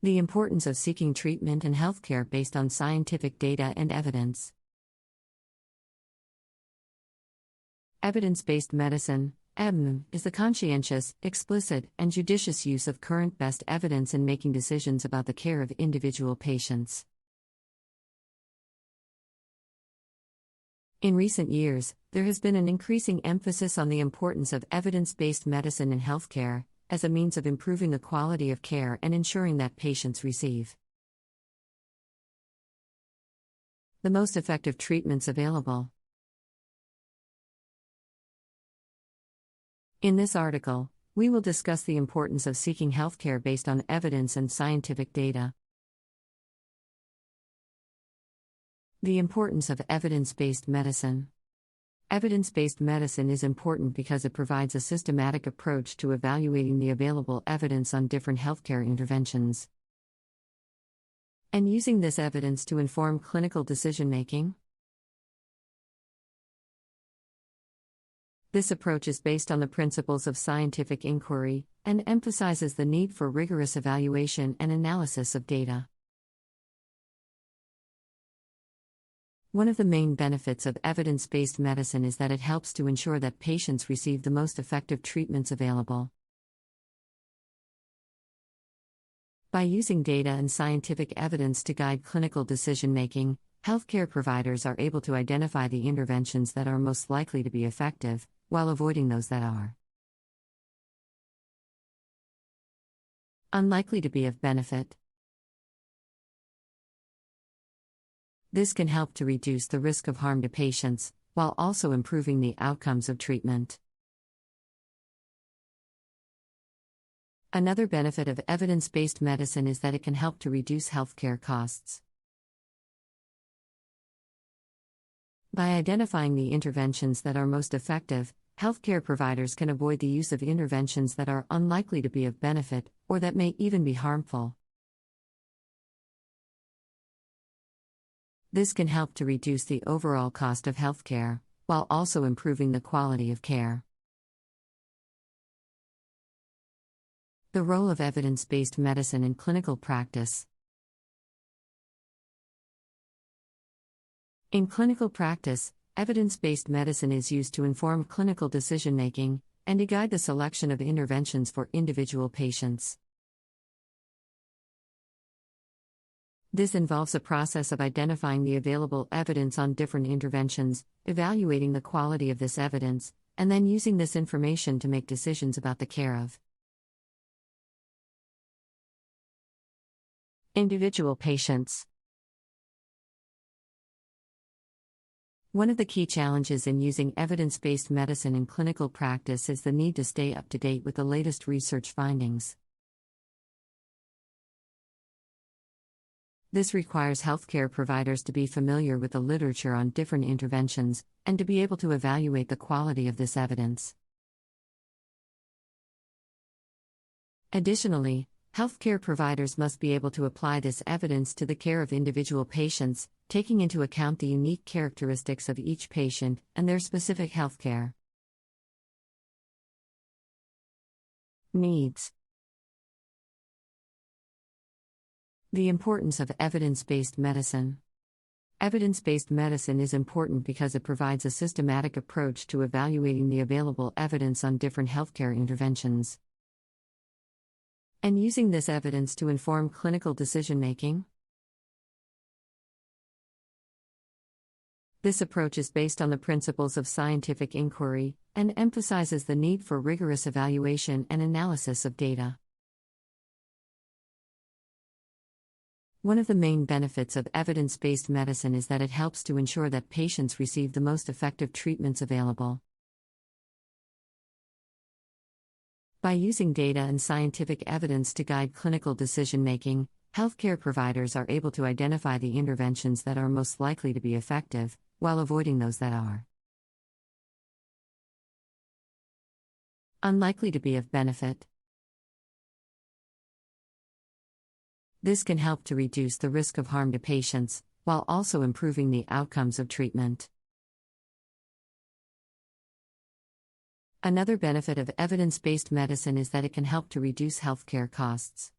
The importance of seeking treatment and healthcare based on scientific data and evidence. Evidence-based medicine, EBM, is the conscientious, explicit, and judicious use of current best evidence in making decisions about the care of individual patients. In recent years, there has been an increasing emphasis on the importance of evidence-based medicine in healthcare, as a means of improving the quality of care and ensuring that patients receive the most effective treatments available. In this article, we will discuss the importance of seeking healthcare based on evidence and scientific data. The importance of evidence-based medicine. Evidence-based medicine is important because it provides a systematic approach to evaluating the available evidence on different healthcare interventions and using this evidence to inform clinical decision-making. This approach is based on the principles of scientific inquiry and emphasizes the need for rigorous evaluation and analysis of data. One of the main benefits of evidence-based medicine is that it helps to ensure that patients receive the most effective treatments available. By using data and scientific evidence to guide clinical decision-making, healthcare providers are able to identify the interventions that are most likely to be effective, while avoiding those that are unlikely to be of benefit. This can help to reduce the risk of harm to patients, while also improving the outcomes of treatment. Another benefit of evidence-based medicine is that it can help to reduce healthcare costs. By identifying the interventions that are most effective, healthcare providers can avoid the use of interventions that are unlikely to be of benefit, or that may even be harmful. This can help to reduce the overall cost of healthcare, while also improving the quality of care. The role of evidence-based medicine in clinical practice. In clinical practice, evidence-based medicine is used to inform clinical decision-making and to guide the selection of interventions for individual patients. This involves a process of identifying the available evidence on different interventions, evaluating the quality of this evidence, and then using this information to make decisions about the care of individual patients. One of the key challenges in using evidence-based medicine in clinical practice is the need to stay up to date with the latest research findings. This requires healthcare providers to be familiar with the literature on different interventions, and to be able to evaluate the quality of this evidence. Additionally, healthcare providers must be able to apply this evidence to the care of individual patients, taking into account the unique characteristics of each patient and their specific healthcare needs. The importance of evidence-based medicine. Evidence-based medicine is important because it provides a systematic approach to evaluating the available evidence on different healthcare interventions and using this evidence to inform clinical decision-making. This approach is based on the principles of scientific inquiry and emphasizes the need for rigorous evaluation and analysis of data. One of the main benefits of evidence-based medicine is that it helps to ensure that patients receive the most effective treatments available. By using data and scientific evidence to guide clinical decision-making, healthcare providers are able to identify the interventions that are most likely to be effective, while avoiding those that are unlikely to be of benefit. This can help to reduce the risk of harm to patients, while also improving the outcomes of treatment. Another benefit of evidence-based medicine is that it can help to reduce healthcare costs.